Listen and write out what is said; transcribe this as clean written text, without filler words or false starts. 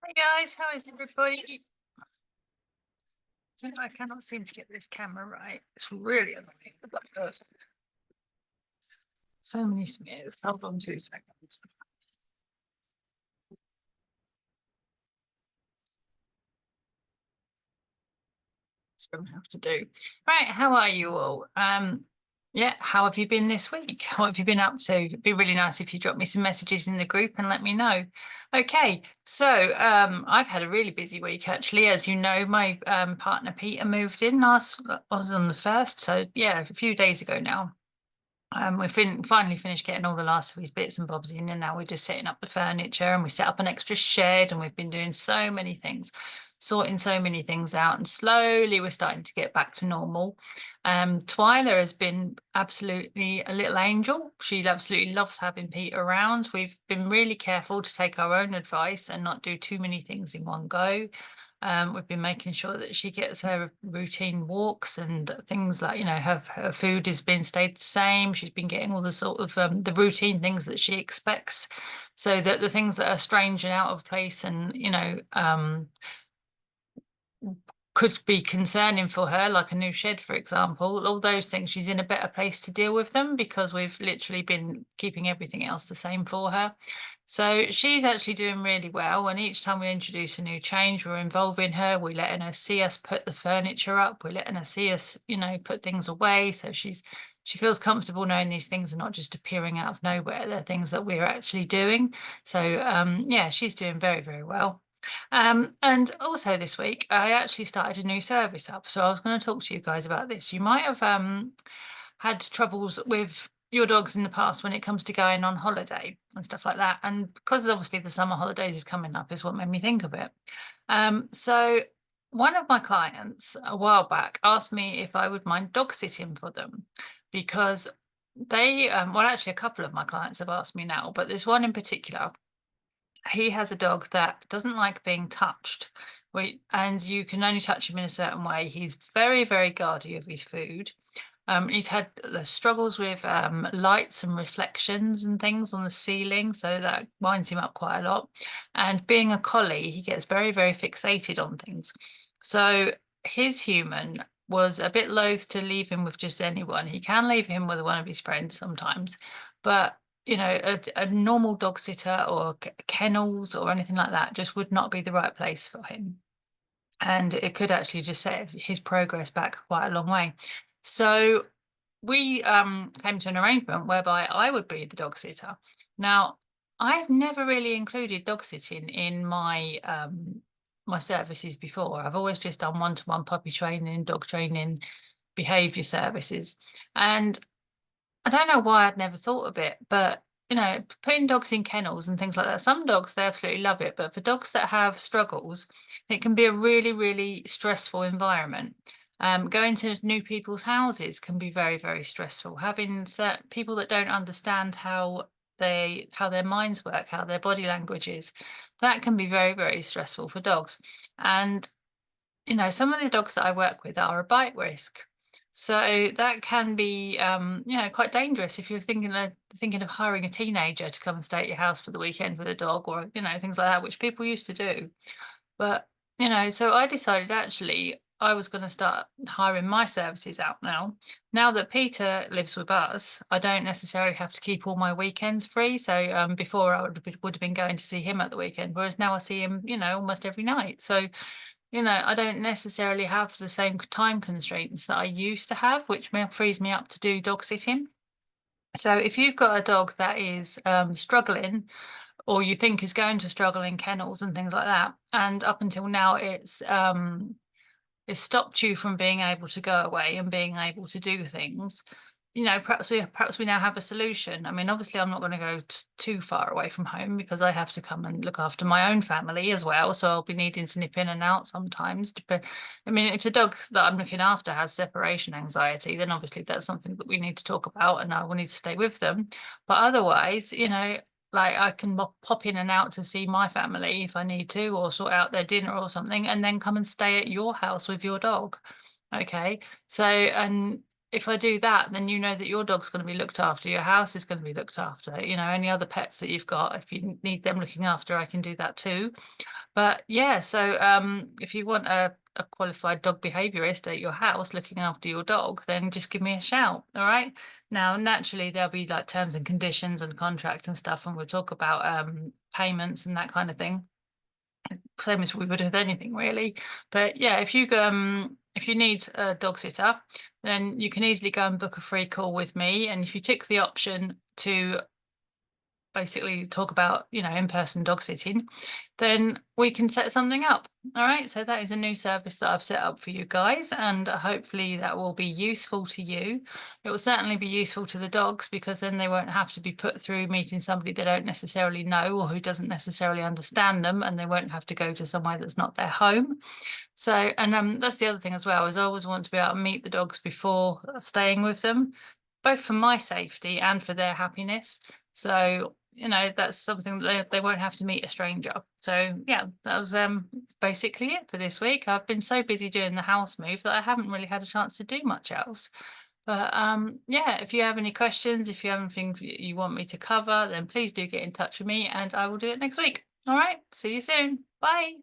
Hey guys, how is everybody? I cannot seem to get this camera right. It's really annoying. But it does. So many smears. Hold on 2 seconds. It's gonna have to do. Right, how are you all? Yeah, how have you been this week? What have you been up to? It'd be really nice if you drop me some messages in the group and let me know. Okay, so I've had a really busy week actually. As you know, my partner Peter moved in last was on the first, so yeah, a few days ago now. We've finally finished getting all the last of his bits and bobs in, and now we're just setting up the furniture and we set up an extra shed, and we've been doing so many things, sorting so many things out, and slowly we're starting to get back to normal. Twyla has been absolutely a little angel. She absolutely loves having Pete around. We've been really careful to take our own advice and not do too many things in one go. We've been making sure that she gets her routine walks and things like, her food has been stayed the same. She's been getting all the sort of the routine things that she expects, so that the things that are strange and out of place and, could be concerning for her, like a new shed, for example, all those things, she's in a better place to deal with them because we've literally been keeping everything else the same for her. So she's actually doing really well. And each time we introduce a new change, we're involving her. We're letting her see us put the furniture up. We're letting her see us, put things away. So she feels comfortable knowing these things are not just appearing out of nowhere. They're things that we're actually doing. So yeah, she's doing very, very well. And also this week, I actually started a new service up. So I was going to talk to you guys about this. You might have had troubles with your dogs in the past when it comes to going on holiday and stuff like that. And because obviously the summer holidays is coming up, is what made me think of it. So one of my clients a while back asked me if I would mind dog sitting for them because well, actually, a couple of my clients have asked me now, but there's one in particular. He has a dog that doesn't like being touched. And you can only touch him in a certain way. He's very, very guardy of his food. He's had struggles with lights and reflections and things on the ceiling, so that winds him up quite a lot. And being a collie, he gets very, very fixated on things. So his human was a bit loath to leave him with just anyone. He can leave him with one of his friends sometimes, but a normal dog sitter or kennels or anything like that just would not be the right place for him. And it could actually just set his progress back quite a long way. So we came to an arrangement whereby I would be the dog sitter. Now, I've never really included dog sitting in my services before. I've always just done one-to-one puppy training, dog training, behavior services. And I don't know why I'd never thought of it, but putting dogs in kennels and things like that, some dogs, they absolutely love it. But for dogs that have struggles, it can be a really, really stressful environment. Going to new people's houses can be very, very stressful. Having certain people that don't understand how their minds work, how their body language is, that can be very, very stressful for dogs. And some of the dogs that I work with are a bite risk. So that can be, quite dangerous if you're thinking of hiring a teenager to come and stay at your house for the weekend with a dog, or things like that, which people used to do. But so I decided actually I was going to start hiring my services out now. Now that Peter lives with us, I don't necessarily have to keep all my weekends free. So before would have been going to see him at the weekend, whereas now I see him, almost every night. So I don't necessarily have the same time constraints that I used to have, which frees me up to do dog sitting. So if you've got a dog that is struggling, or you think is going to struggle in kennels and things like that, and up until now it's stopped you from being able to go away and being able to do things, perhaps we now have a solution. I mean, obviously, I'm not going to go too far away from home because I have to come and look after my own family as well. So I'll be needing to nip in and out sometimes. But I mean, if the dog that I'm looking after has separation anxiety, then obviously that's something that we need to talk about, and I will need to stay with them. But otherwise, like I can pop in and out to see my family if I need to, or sort out their dinner or something, and then come and stay at your house with your dog. Okay. So, and if I do that, then you know that your dog's going to be looked after, your house is going to be looked after. Any other pets that you've got, if you need them looking after, I can do that too. But yeah, so if you want a qualified dog behaviorist at your house looking after your dog, then just give me a shout. All right. Now, naturally, there'll be like terms and conditions and contract and stuff, and we'll talk about payments and that kind of thing. Same as we would with anything, really. But yeah, if you need a dog sitter, then you can easily go and book a free call with me. And if you tick the option to basically talk about, in-person dog sitting, then we can set something up. All right. So that is a new service that I've set up for you guys, and hopefully that will be useful to you. It will certainly be useful to the dogs because then they won't have to be put through meeting somebody they don't necessarily know or who doesn't necessarily understand them, and they won't have to go to somewhere that's not their home. So, and that's the other thing as well, is I always want to be able to meet the dogs before staying with them, both for my safety and for their happiness. So, that's something that they won't have to meet a stranger. So, yeah, that was that's basically it for this week. I've been so busy doing the house move that I haven't really had a chance to do much else. But yeah, if you have any questions, if you have anything you want me to cover, then please do get in touch with me and I will do it next week. All right, see you soon. Bye.